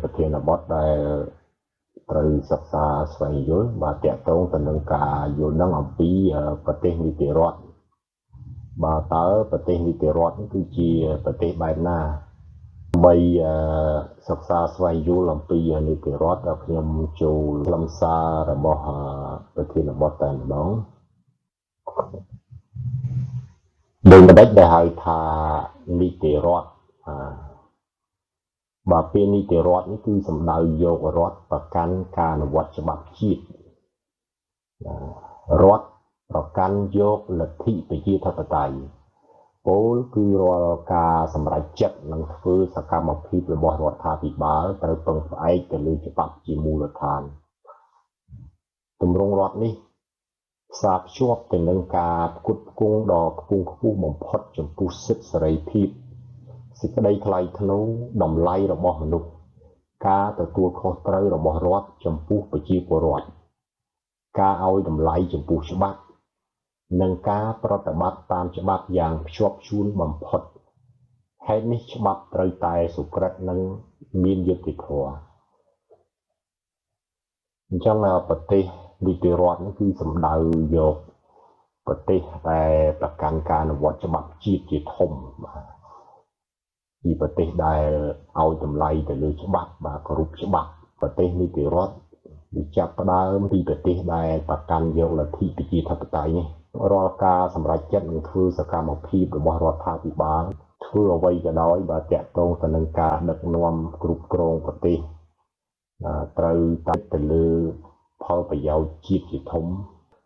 ប្រធានបទដែលត្រូវសិក្សាស្វែងយល់បាទតាក់ទងទៅនឹងការយល់ដឹងអំពីប្រទេសនីតិរដ្ឋបាទតើប្រទេសនីតិរដ្ឋគឺជាប្រទេសបែបណាដើម្បីសិក្សាស្វែងយល់អំពីនីតិរដ្ឋដែលខ្ញុំចូលខ្លឹមសាររបស់ប្រធានបទតែម្ដងដោយម្ដេចដែលហៅថានីតិរដ្ឋបាទពេលនីតិរដ្ឋនេះគឺសំដៅយករដ្ឋប្រកាន់ការអនុវត្តច្បាប់ជាតិរដ្ឋប្រកាន់យកលទ្ធិប្រជាធិបតេយ្យពលគឺរាល់ការសម្រេចចិត្តនិងធ្វើសកម្មភាពរបស់រដ្ឋាភិបាលត្រូវពឹងផ្អែកទៅលើច្បាប់ជាមូលដ្ឋានទម្រង់រដ្ឋនេះផ្សារភ្ជាប់ទៅនឹងការផ្គត់ផ្គង់ដ៏ខ្ពង់ខ្ពស់បំផុតចំពោះសិទ្ធិសេរីភាពសេចក្តីថ្លៃថ្នូរតម្លៃរបស់មនុស្សការទទួលខុសត្រូវរបស់រដ្ឋចំពោះប្រជាពលរដ្ឋការឲ្យតម្លៃចំពោះច្បាប់និងការប្រតិបត្តិតាមច្បាប់យ៉ាងភ្ជាប់ជួនបំផុតហេតុនេះច្បាប់ត្រូវតែសុក្រិតនិងមានយុត្តិធម៌អញ្ចឹងប្រទេសនីតិរដ្ឋនេះគឺសំដៅយកប្រទេសដែលប្រកាន់ការអនុវត្តច្បាប់ជាតិជាធំបាទពីប្រទេសដែលឲ្យតម្លៃទៅលើច្បាប់បាទគោរពច្បាប់ប្រទេសនីតិរដ្ឋវាចាប់ផ្ដើមពីប្រទេសដែលប្រកាន់យកលទ្ធិប្រជាធិបតេយ្យនេះរាល់ការសម្រេចចិត្តនិងធ្វើសកម្មភាពរបស់រដ្ឋាភិបាលធ្វើអ្វីក៏ដោយបើតាក់ទងទៅនឹងការដឹកនាំគ្រប់គ្រងប្រទេសត្រូវតែទៅលើផលប្រយោជន៍ជាតិជាធំ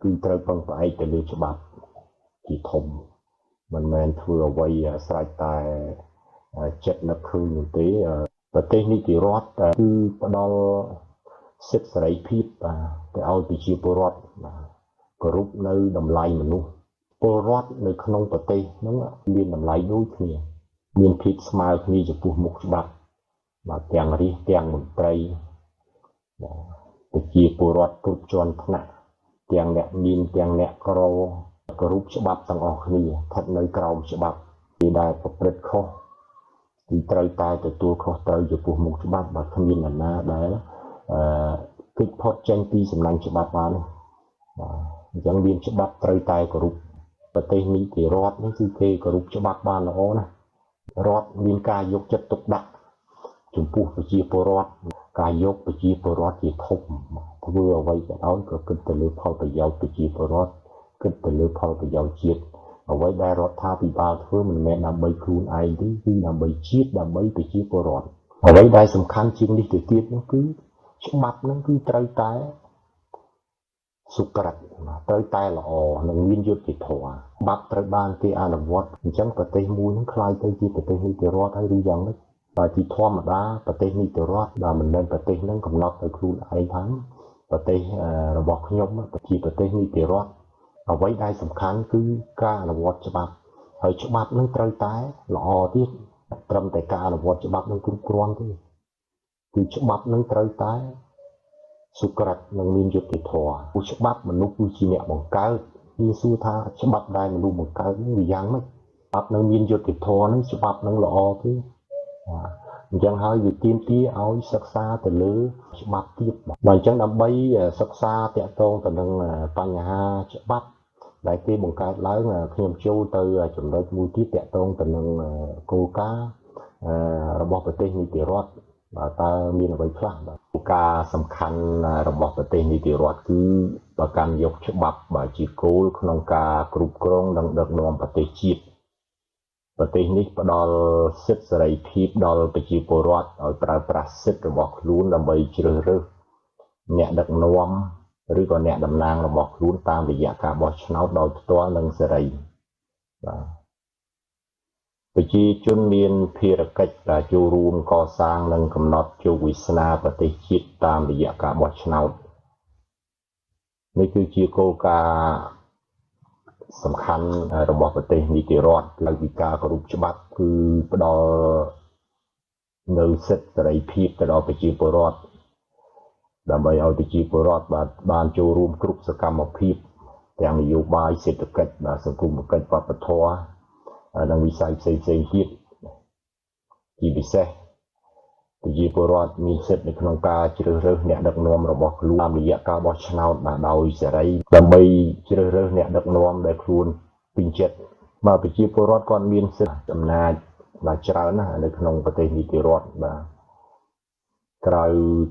គឺត្រូវពឹងផ្អែកទៅលើច្បាប់ជាធំមិនមែនធ្វើអ្វីស្រេចតែចិត្តនឹកឃើញនោះទេប្រទេសនីតិរដ្ឋគឺផ្ដល់សិទ្ធិសេរីភាពទៅឲ្យប្រជាពលរដ្ឋគោរពនៅតម្លៃមនុស្សពលរដ្ឋនៅក្នុងប្រទេសហ្នឹងមានតម្លៃដូចគ្នាមានភាពស្មើគ្នាចំពោះមុខច្បាប់បាទទាំងរាជទាំងមន្ត្រីប្រជាពលរដ្ឋគ្រប់ជាន់ថ្នាក់ទាំងអ្នកមានទាំងអ្នកក្រគោរពច្បាប់ទាំងអស់គ្នាស្ថិតនៅក្រោមច្បាប់ទីដែលប្រព្រឹត្តខុសគឺត្រូវតែទទួលខុសត្រូវចំពោះមុខច្បាប់បាទគ្មាននរណាដែលគេចផុតចេញពីសំណាញ់ច្បាប់បានបាទអញ្ចឹងមានច្បាប់ត្រូវតែគោរពប្រទេសនីតិរដ្ឋនេះគឺគេគោរពច្បាប់បានល្អណាស់រដ្ឋមានការយកចិត្តទុកដាក់ចំពោះប្រជាពលរដ្ឋការយកប្រជាពលរដ្ឋជាធំធ្វើអ្វីក៏ដោយក៏គិតទៅលើផលប្រយោជន៍ប្រជាពលរដ្ឋគិតទៅលើផលប្រយោជន៍ជាតិអ្វីដែលរដ្ឋាភិបាលធ្វើមិនមែនដើម្បីខ្លួនឯងទេគឺដើម្បីជាតិដើម្បីប្រជាពលរដ្ឋអ្វីដែលសំខាន់ជាងនេះទៅទៀតនោះគឺច្បាប់ហ្នឹងគឺត្រូវតែសុក្រិតត្រូវតែល្អនិងមានយុត្តិធម៌ច្បាប់ត្រូវបានគេអនុវត្តអញ្ចឹងប្រទេសមួយហ្នឹងคล้ายទៅជាប្រទេសនីតិរដ្ឋហើយឬយ៉ាងម៉េចបើជាធម្មតាប្រទេសនីតិរដ្ឋដែលមិនមែនប្រទេសហ្នឹងកំណត់ទៅខ្លួនឯងផងប្រទេសរបស់ខ្ញុំជាប្រទេសនីតិរដ្ឋអ្វីដែលសំខាន់គឺការអនុវត្តច្បាប់ហើយច្បាប់នឹងត្រូវតែល្អទៀតត្រឹមតែការអនុវត្តច្បាប់នឹងគ្រប់គ្រាន់ទេគឺច្បាប់នឹងត្រូវតែសុក្រិតនិងមានយុត្តិធម៌ព្រោះច្បាប់មនុស្សគឺជាអ្នកបង្កើតវាសួរថាច្បាប់ដែលមនុស្សបង្កើតនេះវាយ៉ាងម៉េចច្បាប់នឹងមានយុត្តិធម៌នេះច្បាប់នឹងល្អទេអញ្ចឹងហើយវាទាមទារឲ្យសិក្សាទៅលើច្បាប់ទៀតបាទអញ្ចឹងដើម្បីសិក្សាតាក់ទងទៅនឹងបញ្ហាច្បាប់ដែលគេបង្កើតឡើងខ្ញុំចូលទៅចំណុចមួយទៀតតាក់ទងទៅនឹងគោលការណ៍របស់ប្រទេសនីតិរដ្ឋតើមានអ្វីខ្លះបាទគោលការណ៍សំខាន់របស់ប្រទេសនីតិរដ្ឋគឺប្រកាន់យកច្បាប់ជាគោលក្នុងការគ្រប់គ្រងនិងដឹកនាំប្រទេសជាតិប្រទេសនេះផ្ដល់សិទ្ធិសេរីភាពដល់ប្រជាពលរដ្ឋឲ្យប្រើប្រាស់សិទ្ធិរបស់ខ្លួនដើម្បីជ្រើសរើសអ្នកដឹកនាំឬក៏អ្នកតំណាងរបស់ខ្លួនតាមរយៈការបោះឆ្នោតដោយផ្ទាល់និងសេរីបាទប្រជាជនមានភារកិច្ចចូលរួមកសាងនិងកំណត់ជោគវាសនាប្រទេសជាតិតាមរយៈការបោះឆ្នោតនេះគឺជាគោលការណ៍សំខាន់របស់ប្រទេសនីតិរដ្ឋលើពីការគោរពច្បាប់គឺផ្ដល់នៅសិទ្ធិសេរីភាពទៅដល់ប្រជាពលរដ្ឋដើម្បីឲ្យប្រជាពលរដ្ឋបានចូលរួមគ្រប់សកម្មភាពទាំងនយោបាយសេដ្ឋកិច្ចសង្គមគិច្ចវប្បធម៌និងវិស័យផ្សេងៗទៀតជាពិសេស ប្រជាពលរដ្ឋមានសិទ្ធិនៅក្នុងការជ្រើសរើសអ្នកដឹកនាំរបស់ខ្លួនតាមរយៈការបោះឆ្នោតបាទដោយសេរីដើម្បីជ្រើសរើសអ្នកដឹកនាំដែលខ្លួនពេញចិត្តបាទប្រជាពលរដ្ឋគាត់មានសិទ្ធិអំណាចបាទច្រើនណាស់នៅក្នុងប្រទេសនីតិរដ្ឋបាទក្រៅ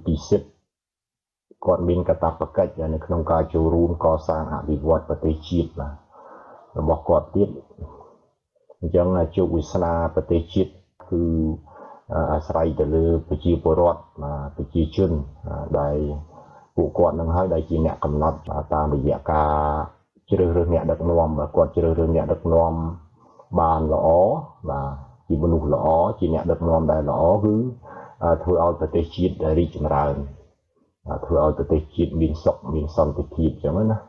ពីសិទ្ធិគាត់មានកាតព្វកិច្ចនៅក្នុងការចូលរួមកសាងអភិវឌ្ឍប្រទេសជាតិបាទរបស់គាត់ទៀតអញ្ចឹងជោគវាសនាប្រទេសជាតិគឺអាស្រ័យទៅលើប្រជាពលរដ្ឋប្រជាជនដែលពួកគាត់នឹងហើយដែលជាអ្នកកំណត់តាមរយៈការជ្រើសរើសអ្នកដឹកនាំបើគាត់ជ្រើសរើសអ្នកដឹកនាំបានល្អបាទជាមនុស្សល្អជាអ្នកដឹកនាំដែលល្អគឺធ្វើឲ្យប្រទេសជាតិរីកចម្រើនធ្វើឲ្យប្រទេសជាតិមានសុខមានសន្តិភាពអញ្ចឹងណា